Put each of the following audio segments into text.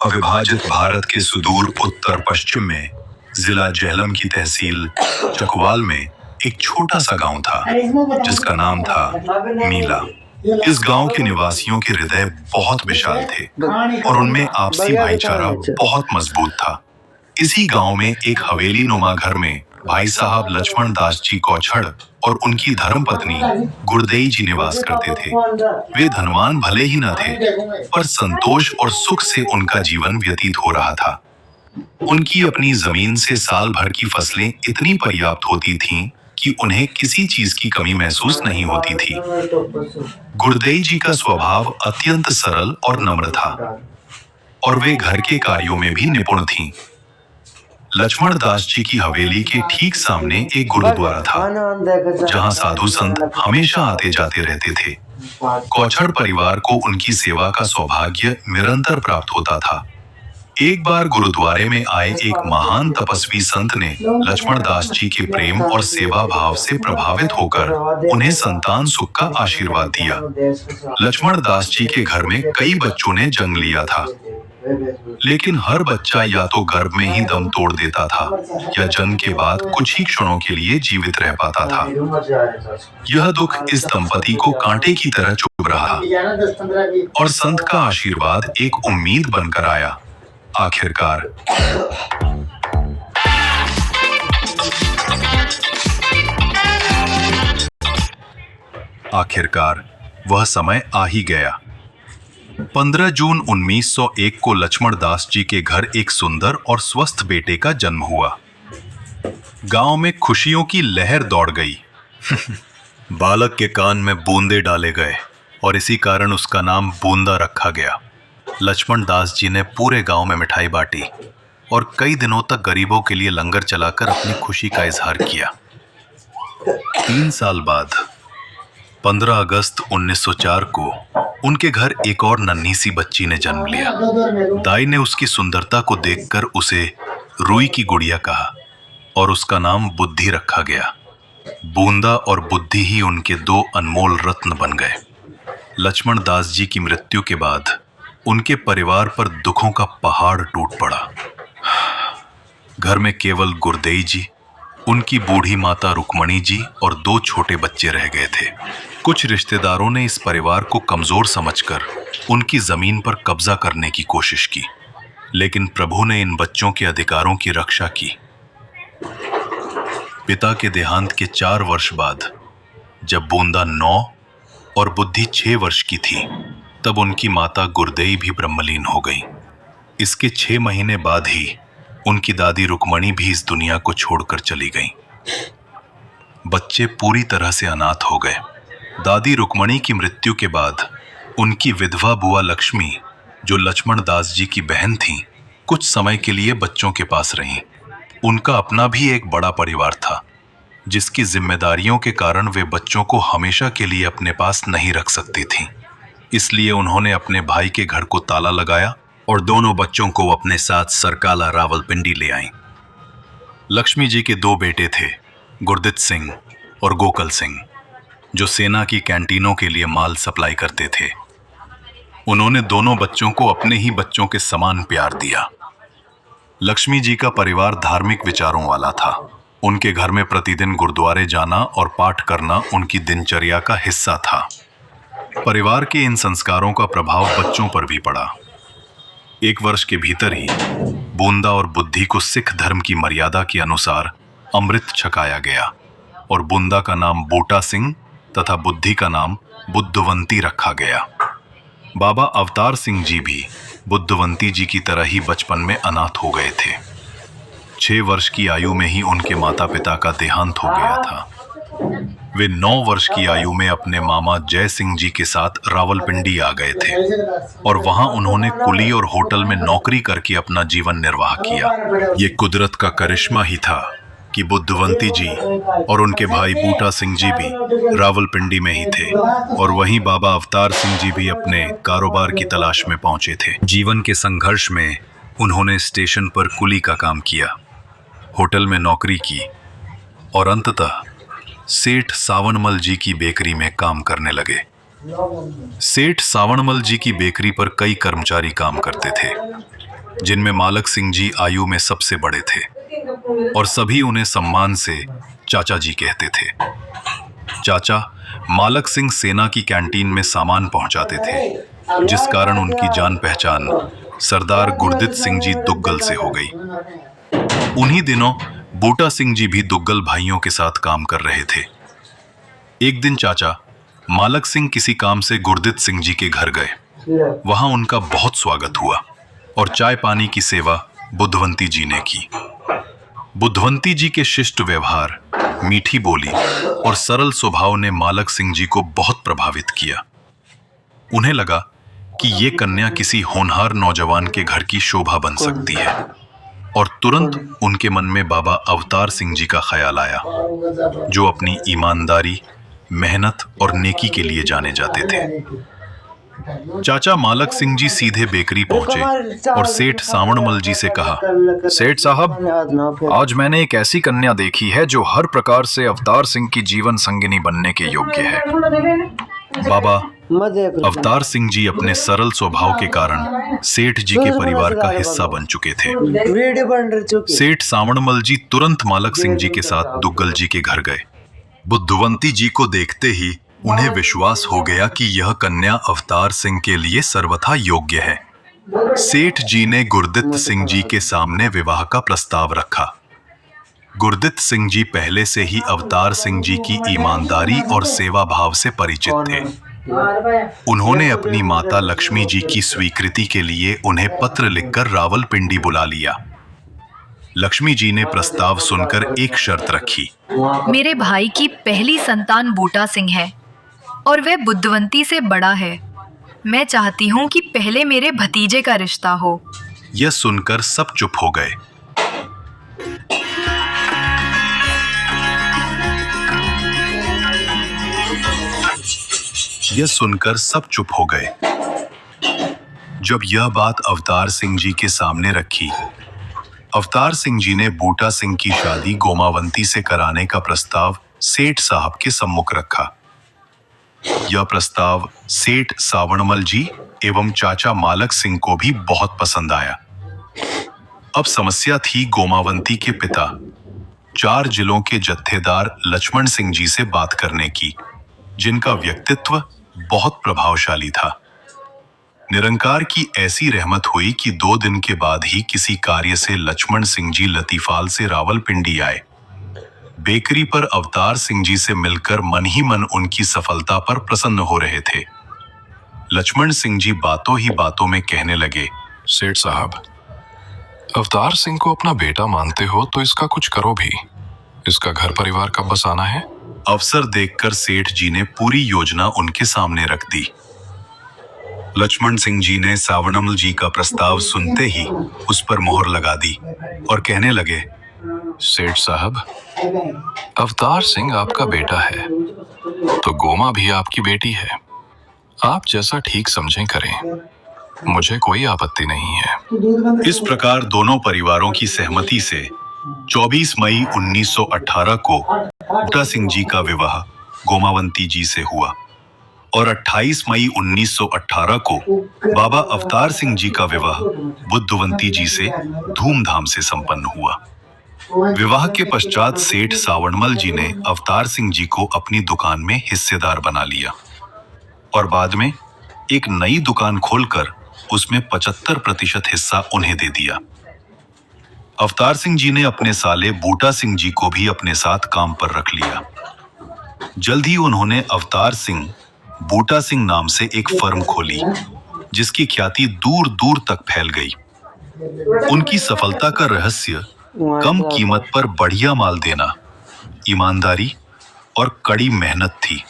अविभाजित भारत के सुदूर उत्तर पश्चिम में जिला झेलम की तहसील चकवाल में एक छोटा सा गांव था जिसका नाम था मीला। इस गांव के निवासियों के हृदय बहुत विशाल थे और उनमें आपसी भाईचारा बहुत मजबूत था। इसी गांव में एक हवेली नुमा घर में भाई साहब लक्ष्मण दास जी कौछड़ और उनकी धर्मपत्नी गुरदेई जी निवास करते थे। वे धनवान भले ही न थे, पर संतोष और सुख से उनका जीवन व्यतीत हो रहा था। उनकी अपनी जमीन से साल भर की फसलें इतनी पर्याप्त होती थीं कि उन्हें किसी चीज की कमी महसूस नहीं होती थी। गुरदेई जी का स्वभाव अत्यंत सरल और नम्र था और वे घर के कार्यों में भी निपुण थीं। लक्ष्मण दास जी की हवेली के ठीक सामने एक गुरुद्वारा था जहां साधु संत हमेशा आते जाते रहते थे। कौछड़ परिवार को उनकी सेवा का सौभाग्य निरंतर प्राप्त होता था। एक बार गुरुद्वारे में आए एक महान तपस्वी संत ने लक्ष्मण दास जी के प्रेम और सेवा भाव से प्रभावित होकर उन्हें संतान सुख का आशीर्वाद दिया। लक्ष्मण दास जी के घर में कई बच्चों ने जन्म लिया था, लेकिन हर बच्चा या तो गर्भ में ही दम तोड़ देता था या जन्म के बाद कुछ ही क्षणों के लिए जीवित रह पाता था। यह दुख इस दंपति को कांटे की तरह चुभ रहा और संत का आशीर्वाद एक उम्मीद बनकर आया। आखिरकार वह समय आ ही गया। 15 जून 1901 को लक्ष्मण दास जी के घर एक सुंदर और स्वस्थ बेटे का जन्म हुआ। गांव में खुशियों की लहर दौड़ गई। बालक के कान में बूंदे डाले गए और इसी कारण उसका नाम बूंदा रखा गया। लक्ष्मण दास जी ने पूरे गांव में मिठाई बांटी और कई दिनों तक गरीबों के लिए लंगर चलाकर अपनी खुशी का इजहार किया। 3 साल बाद 15 अगस्त 1904 को उनके घर एक और नन्ही सी बच्ची ने जन्म लिया। दाई ने उसकी सुंदरता को देखकर उसे रूई की गुड़िया कहा और उसका नाम बुद्धि रखा गया। बूंदा और बुद्धि ही उनके 2 अनमोल रत्न बन गए। लक्ष्मण दास जी की मृत्यु के बाद उनके परिवार पर दुखों का पहाड़ टूट पड़ा। घर में केवल गुरदेई जी, उनकी बूढ़ी माता रुक्मणी जी और 2 छोटे बच्चे रह गए थे। कुछ रिश्तेदारों ने इस परिवार को कमजोर समझकर उनकी जमीन पर कब्जा करने की कोशिश की, लेकिन प्रभु ने इन बच्चों के अधिकारों की रक्षा की। पिता के देहांत के 4 वर्ष बाद जब बूंदा 9 और बुद्धि 6 वर्ष की थी, तब उनकी माता गुरदेई भी ब्रह्मलीन हो गई। इसके 6 महीने बाद ही उनकी दादी रुक्मणी भी इस दुनिया को छोड़कर चली गईं। बच्चे पूरी तरह से अनाथ हो गए। दादी रुक्मणी की मृत्यु के बाद उनकी विधवा बुआ लक्ष्मी, जो लक्ष्मण दास जी की बहन थीं, कुछ समय के लिए बच्चों के पास रहीं। उनका अपना भी एक बड़ा परिवार था, जिसकी जिम्मेदारियों के कारण वे बच्चों को हमेशा के लिए अपने पास नहीं रख सकती थीं। इसलिए उन्होंने अपने भाई के घर को ताला लगाया और दोनों बच्चों को अपने साथ सरकाला रावलपिंडी ले आईं। लक्ष्मी जी के 2 बेटे थे, गुरदित सिंह और गोकल सिंह, जो सेना की कैंटीनों के लिए माल सप्लाई करते थे। उन्होंने दोनों बच्चों को अपने ही बच्चों के समान प्यार दिया। लक्ष्मी जी का परिवार धार्मिक विचारों वाला था। उनके घर में प्रतिदिन गुरुद्वारे जाना और पाठ करना उनकी दिनचर्या का हिस्सा था। परिवार के इन संस्कारों का प्रभाव बच्चों पर भी पड़ा। 1 वर्ष के भीतर ही बूंदा और बुद्धि को सिख धर्म की मर्यादा के अनुसार अमृत छकाया गया और बूंदा का नाम बूटा सिंह तथा बुद्धि का नाम बुद्धवंती रखा गया। बाबा अवतार सिंह जी भी बुद्धवंती जी की तरह ही बचपन में अनाथ हो गए थे। 6 वर्ष की आयु में ही उनके माता पिता का देहांत हो गया था। वे 9 वर्ष की आयु में अपने मामा जय सिंह जी के साथ रावलपिंडी आ गए थे और वहां उन्होंने कुली और होटल में नौकरी करके अपना जीवन निर्वाह किया। ये कुदरत का करिश्मा ही था कि बुद्धवंती जी और उनके भाई बूटा सिंह जी भी रावलपिंडी में ही थे और वहीं बाबा अवतार सिंह जी भी अपने कारोबार की तलाश में पहुंचे थे। जीवन के संघर्ष में उन्होंने स्टेशन पर कुली का काम किया, होटल में नौकरी की और अंततः सेठ सावनमल जी की बेकरी में काम करने लगे। सेठ सावनमल जी की बेकरी पर कई कर्मचारी काम करते थे। जिनमें मालक सिंह जी आयु में सबसे बड़े थे और सभी उन्हें सम्मान से चाचा जी कहते थे। चाचा मालक सिंह सेना की कैंटीन में सामान पहुंचाते थे, जिस कारण उनकी जान पहचान सरदार गुरदित सिंह जी दुग्गल से हो गई। उन्हीं दिनों बूटा सिंह जी भी दुग्गल भाइयों के साथ काम कर रहे थे। एक दिन चाचा मालक सिंह किसी काम से गुरदित सिंह जी के घर गए। वहां उनका बहुत स्वागत हुआ और चाय पानी की सेवा बुद्धवंती जी ने की। बुद्धवंती जी के शिष्ट व्यवहार, मीठी बोली और सरल स्वभाव ने मालक सिंह जी को बहुत प्रभावित किया। उन्हें लगा कि ये कन्या किसी होनहार नौजवान के घर की शोभा बन सकती है और तुरंत उनके मन में बाबा अवतार सिंह जी का ख्याल आया, जो अपनी ईमानदारी, मेहनत और नेकी के लिए जाने जाते थे। चाचा मालक सिंह जी सीधे बेकरी पहुंचे और सेठ सावणमल जी से कहा, सेठ साहब, आज मैंने एक ऐसी कन्या देखी है जो हर प्रकार से अवतार सिंह की जीवन संगिनी बनने के योग्य है। बाबा अवतार सिंह जी अपने सरल स्वभाव के कारण सेठ जी के परिवार का हिस्सा बन चुके थे। सेठ सावणमल जी तुरंत मालक सिंह जी के साथ दुग्गल जी के घर गए। बुद्धवंती जी को देखते ही उन्हें विश्वास हो गया कि यह कन्या अवतार सिंह के लिए सर्वथा योग्य है। सेठ जी ने गुरदित सिंह जी के सामने विवाह का प्रस्ताव रखा। गुरदित सिंह जी पहले से ही अवतार सिंह जी की ईमानदारी और सेवा भाव से परिचित थे। उन्होंने अपनी माता लक्ष्मी जी की स्वीकृति के लिए उन्हें पत्र लिखकर रावलपिंडी बुला लिया। लक्ष्मी जी ने प्रस्ताव सुनकर एक शर्त रखी। मेरे भाई की पहली संतान बूटा सिंह है और वह बुद्धवंती से बड़ा है। मैं चाहती हूँ कि पहले मेरे भतीजे का रिश्ता हो। यह सुनकर सब चुप हो गए। जब यह बात अवतार सिंह जी के सामने रखी, अवतार सिंह जी ने बूटा सिंह की शादी गोमावंती से कराने का प्रस्ताव सेठ साहब के सम्मुख रखा। यह प्रस्ताव सेठ सावणमल जी एवं चाचा मालक सिंह को भी बहुत पसंद आया। अब समस्या थी गोमावंती के पिता 4 जिलों के जत्थेदार लक्ष्मण सिंह जी से बात करने की, जिनका व्यक्तित्व बहुत प्रभावशाली था। निरंकार की ऐसी रहमत हुई कि 2 दिन के बाद ही किसी कार्य से लक्ष्मण सिंह जी लतीफाल से रावलपिंडी आए। बेकरी पर अवतार सिंह जी से मिलकर मन ही मन उनकी सफलता पर प्रसन्न हो रहे थे। लक्ष्मण सिंह जी बातों ही बातों में कहने लगे, सेठ साहब, अवतार सिंह को अपना बेटा मानते हो तो इसका कुछ करो भी। इसका घर परिवार कब बसाना है? अवसर देखकर सेठ जी ने पूरी योजना उनके सामने रख दी। लक्ष्मण सिंह जी ने सावणमल जी का प्रस्ताव सुनते ही उस पर मोहर लगा दी और कहने लगे, सेठ साहब, अवतार सिंह आपका बेटा है तो गोमा भी आपकी बेटी है। आप जैसा ठीक समझें करें, मुझे कोई आपत्ति नहीं है। इस प्रकार दोनों परिवारों की सहमति से 24 मई 1918 को बूटा सिंह जी का विवाह गोमावंती जी से हुआ और 28 मई 1918 को बाबा अवतार सिंह जी का विवाह बुद्धवंती जी से धूमधाम से संपन्न हुआ। विवाह के पश्चात सेठ सावणमल जी ने अवतार सिंह जी को अपनी दुकान में हिस्सेदार बना लिया और बाद में एक नई दुकान खोलकर उसमें 75% हिस्सा उन्हें दे दिया। अवतार सिंह जी ने अपने साले बूटा सिंह जी को भी अपने साथ काम पर रख लिया। जल्द ही उन्होंने अवतार सिंह बूटा सिंह नाम से एक फर्म खोली, जिसकी ख्याति दूर दूर तक फैल गई। उनकी सफलता का रहस्य कम कीमत पर बढ़िया माल देना, ईमानदारी और कड़ी मेहनत थी।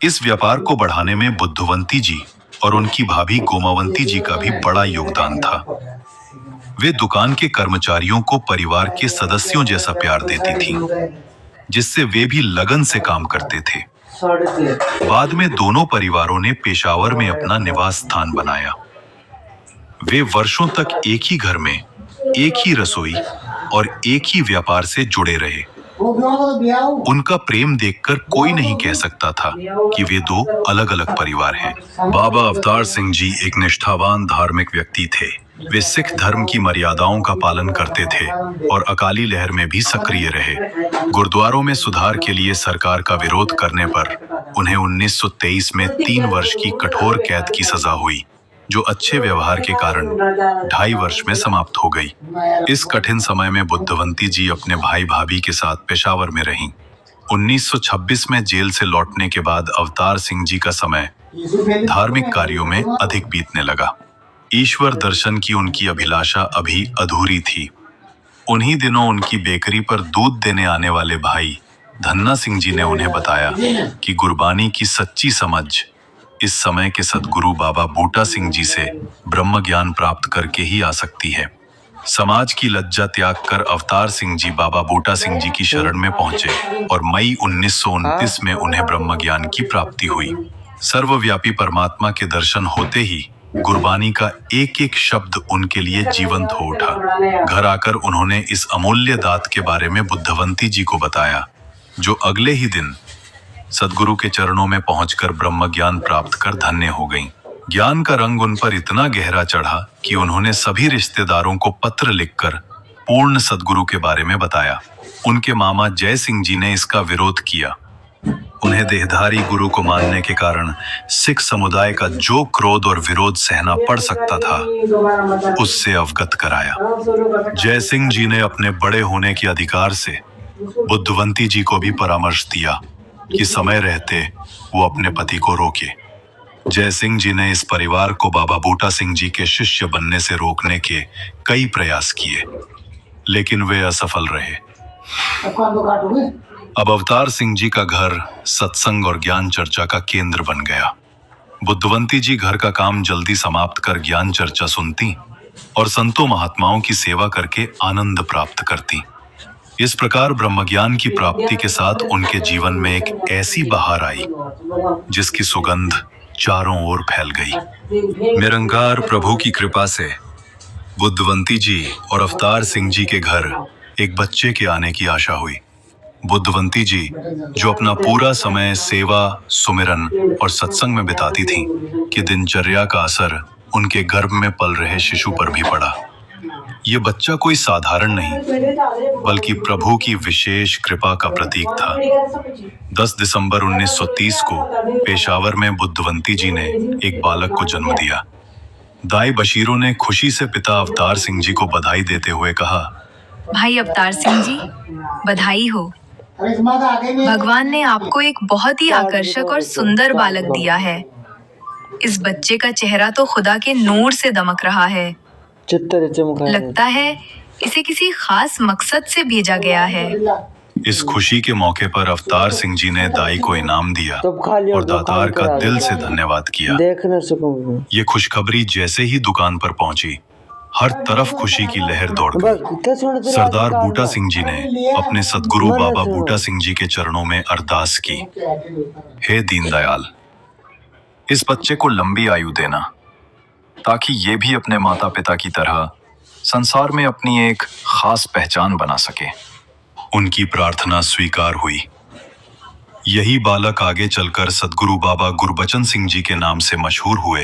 इस व्यापार को बढ़ाने में बुद्धवंती जी और उनकी भाभी गोमावंती जी का भी बड़ा योगदान था। वे दुकान के कर्मचारियों को परिवार के सदस्यों जैसा प्यार देती थीं, जिससे वे भी लगन से काम करते थे। बाद में दोनों परिवारों ने पेशावर में अपना निवास स्थान बनाया। वे वर्षों तक एक ही घर में, एक ही रसोई और एक ही व्यापार से जुड़े रहे। उनका प्रेम देखकर कोई नहीं कह सकता था कि वे 2 अलग अलग परिवार हैं। बाबा अवतार सिंह जी एक निष्ठावान धार्मिक व्यक्ति थे वे सिख धर्म की मर्यादाओं का पालन करते थे और अकाली लहर में भी सक्रिय रहे। गुरुद्वारों में सुधार के लिए सरकार का विरोध करने पर उन्हें 1923 में 3 वर्ष की कठोर कैद की सजा हुई, जो अच्छे व्यवहार के कारण 2.5 वर्ष में समाप्त हो गई। इस कठिन समय में बुद्धवंती जी अपने भाई भाभी के साथ पेशावर में रहीं। 1926 में जेल से लौटने के बाद अवतार सिंह जी का समय धार्मिक कार्यों में अधिक बीतने लगा। ईश्वर दर्शन की उनकी अभिलाषा अभी अधूरी थी। उन्हीं दिनों उनकी बेकरी पर दूध देने आने वाले भाई धन्ना सिंह जी ने उन्हें बताया कि गुरबानी की सच्ची समझ इस समय के सद्गुरु बाबा बूटा सिंह जी से ब्रह्म ज्ञान प्राप्त करके ही आ सकती है। समाज की लज्जा त्याग कर अवतार सिंह जी बाबा बूटा सिंह जी की शरण में पहुंचे और मई 1929 में उन्हें ब्रह्म ज्ञान की प्राप्ति हुई। सर्वव्यापी परमात्मा के दर्शन होते ही गुरबानी का एक एक शब्द उनके लिए जीवंत हो उठा। घर आकर उन्होंने इस अमूल्य दात के बारे में बुद्धवंती जी को बताया, जो अगले ही दिन सद्गुरु के चरणों में पहुंचकर ब्रह्म ज्ञान प्राप्त कर धन्य हो गईं। ज्ञान का रंग उन पर इतना गहरा चढ़ा कि उन्होंने सभी रिश्तेदारों को पत्र लिखकर पूर्ण सद्गुरु के बारे में बताया। उनके मामा जय सिंह जी ने इसका विरोध किया। उन्हें देहधारी गुरु को मानने के कारण सिख समुदाय का जो क्रोध और विरोध सहना पड़ सकता था, उससे अवगत कराया। जय सिंह जी ने अपने बड़े होने के अधिकार से बुद्धवंती जी को भी परामर्श दिया कि समय रहते वो अपने पति को रोके। जय सिंह जी ने इस परिवार को बाबा बूटा सिंह जी के शिष्य बनने से रोकने के कई प्रयास किए, लेकिन वे असफल रहे। अब अवतार सिंह जी का घर सत्संग और ज्ञान चर्चा का केंद्र बन गया। बुद्धवंती जी घर का काम जल्दी समाप्त कर ज्ञान चर्चा सुनती और संतों महात्माओं की सेवा करके आनंद प्राप्त करती। इस प्रकार ब्रह्मज्ञान की प्राप्ति के साथ उनके जीवन में एक ऐसी बहार आई जिसकी सुगंध चारों ओर फैल गई। निरंकार प्रभु की कृपा से बुद्धवंती जी और अवतार सिंह जी के घर एक बच्चे के आने की आशा हुई। बुद्धवंती जी, जो अपना पूरा समय सेवा, सुमिरन और सत्संग में बिताती थीं, कि दिनचर्या का असर उनके गर्भ में पल रहे शिशु पर भी पड़ा। ये बच्चा कोई साधारण नहीं, बल्कि प्रभु की विशेष कृपा का प्रतीक था। 10 दिसंबर 1930 को पेशावर में बुद्धवंती जी ने एक बालक को जन्म दिया। दाई बशीरों ने खुशी से पिता अवतार सिंह जी को बधाई देते हुए कहा, भाई अवतार सिंह जी, बधाई हो। भगवान ने आपको एक बहुत ही आकर्षक और सुंदर बालक दिया है। इस बच्चे का चेहरा तो खुदा के नूर से दमक रहा है। लगता है इसे किसी खास मकसद से भेजा गया है। इस खुशी के मौके पर अवतार सिंह जी ने दाई को इनाम दिया और दातार का दिल से धन्यवाद किया। ये खुशखबरी जैसे ही दुकान पर पहुंची, हर तरफ खुशी की लहर दौड़ गई। सरदार बूटा सिंह जी ने अपने सद्गुरु बाबा बूटा सिंह जी के चरणों में अरदास की, हे दीनदयाल, इस बच्चे को लंबी आयु देना, ताकि ये भी अपने माता पिता की तरह संसार में अपनी एक खास पहचान बना सके। उनकी प्रार्थना स्वीकार हुई। यही बालक आगे चलकर सद्गुरु बाबा गुरबचन सिंह जी के नाम से मशहूर हुए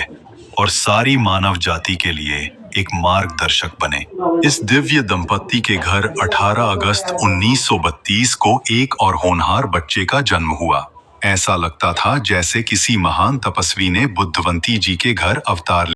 और सारी मानव जाति के लिए एक मार्गदर्शक बने। इस दिव्य दंपत्ति के घर 18 अगस्त 1932 को एक और होनहार बच्चे का जन्म हुआ। ऐसा लगता था जैसे किसी महान तपस्वी ने बुद्धवंती जी के घर अवतार